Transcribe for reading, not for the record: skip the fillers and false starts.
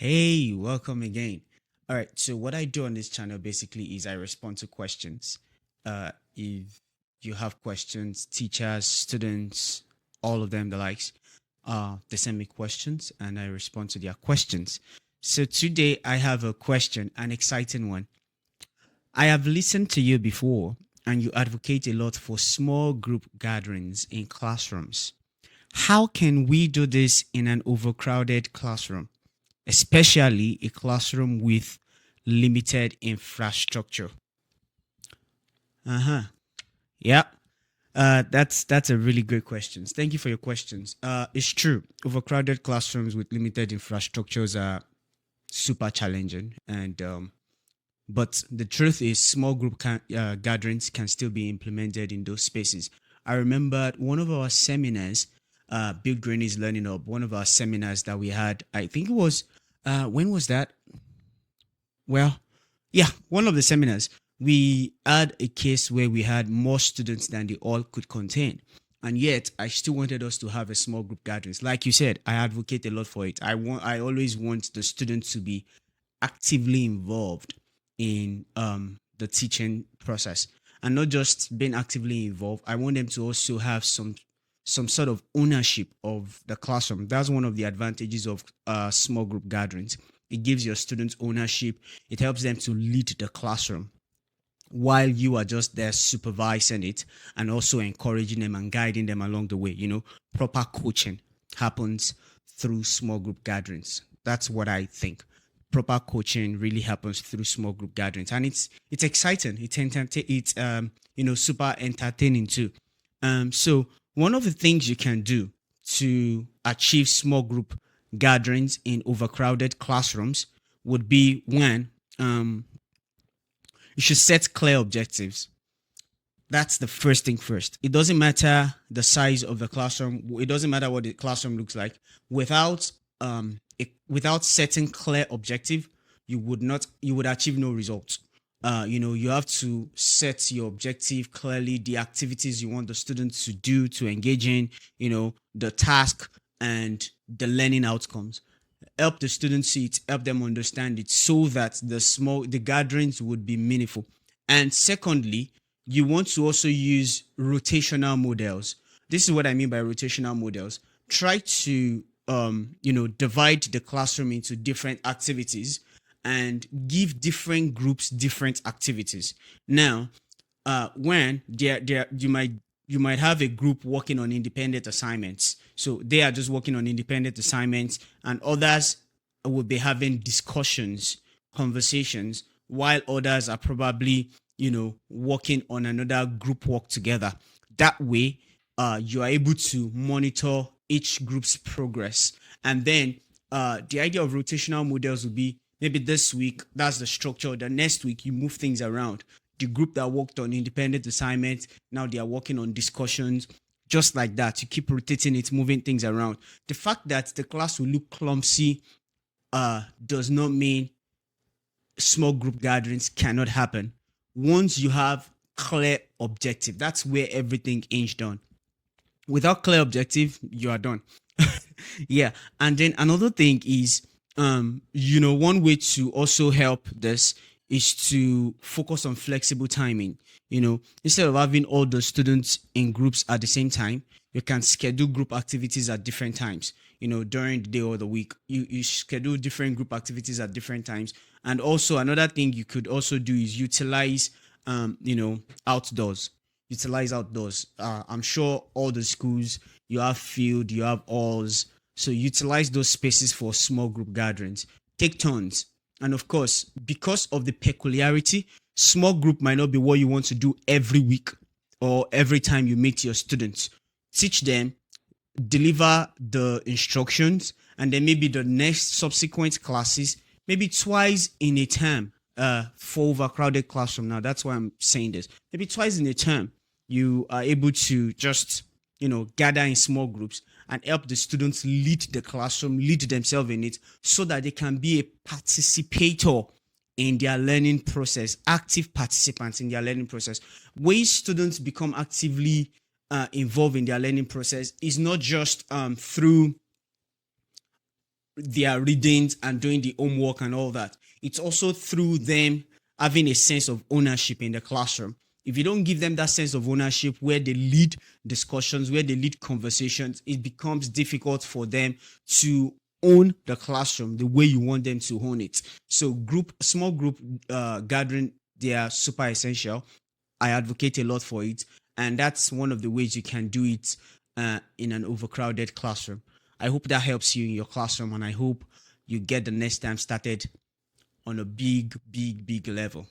Hey, welcome again. All right, so what I do on this channel basically is I respond to questions. If you have questions, teachers, students, all of them, the likes, they send me questions and I respond to their questions. So today I have a question, an exciting one. I have listened to you before and you advocate a lot for small group gatherings in classrooms. How can we do this in an overcrowded classroom, especially a classroom with limited infrastructure? Uh-huh. Yeah. That's a really great question. Thank you for your questions. It's true. Overcrowded classrooms with limited infrastructures are super challenging, and but the truth is, small group gatherings can still be implemented in those spaces. I remember at one of our seminars, Bill Green is Learning Up, one of our seminars that we had, I think it was, when was that? Well, yeah, one of the seminars, we had a case where we had more students than the hall could contain. And yet, I still wanted us to have a small group gatherings. Like you said, I advocate a lot for it. I always want the students to be actively involved in the teaching process, and not just being actively involved. I want them to also have some sort of ownership of the classroom. That's one of the advantages of small group gatherings. It gives your students ownership. It helps them to lead the classroom while you are just there supervising it and also encouraging them and guiding them along the way. Proper coaching happens through small group gatherings. That's what I think. Proper coaching really happens through small group gatherings, and it's exciting. It's super entertaining too. So one of the things you can do to achieve small group gatherings in overcrowded classrooms would be when you should set clear objectives. That's the first thing first. It doesn't matter the size of the classroom. It doesn't matter what the classroom looks like. Without setting clear objective, you would achieve no results. You have to set your objective clearly, the activities you want the students to do, to engage in, the task and the learning outcomes. Help the students see it, help them understand it, so that the gatherings would be meaningful. And secondly, you want to also use rotational models. This is what I mean by rotational models. Try to divide the classroom into different activities and give different groups different activities. Now, when you might have a group working on independent assignments, so they are just working on independent assignments, and others will be having discussions, conversations, while others are probably working on another group work together. That way, you are able to monitor each group's progress. And then the idea of rotational models would be, maybe this week that's the structure, the next week you move things around. The group that worked on independent assignments, now they are working on discussions. Just like that, you keep rotating it, moving things around. The fact that the class will look clumsy does not mean small group gatherings cannot happen. Once you have clear objective, that's where everything hinged on. Without clear objective, you are done. Yeah. And then another thing is, one way to also help this is to focus on flexible timing. Instead of having all the students in groups at the same time, you can schedule group activities at different times. During the day or the week, you schedule different group activities at different times. And also another thing you could also do is outdoors. Utilize outdoors. I'm sure all the schools, you have field, you have halls, so utilize those spaces for small group gatherings. Take turns. And of course, because of the peculiarity, small group might not be what you want to do every week or every time you meet your students. Teach them, deliver the instructions, and then maybe the next subsequent classes, maybe twice in a term, for overcrowded classroom. Now, that's why I'm saying this. Maybe twice in a term, you are able to just gather in small groups and help the students lead the classroom, lead themselves in it, so that they can be a participator in their learning process, active participants in their learning process. Ways students become actively involved in their learning process is not just through their readings and doing the homework and all that. It's also through them having a sense of ownership in the classroom. If you don't give them that sense of ownership where they lead discussions, where they lead conversations, it becomes difficult for them to own the classroom the way you want them to own it. So small group gathering, they are super essential. I advocate a lot for it, and that's one of the ways you can do it in an overcrowded classroom. I hope that helps you in your classroom, and I hope you get the next time started on a big, big, big level.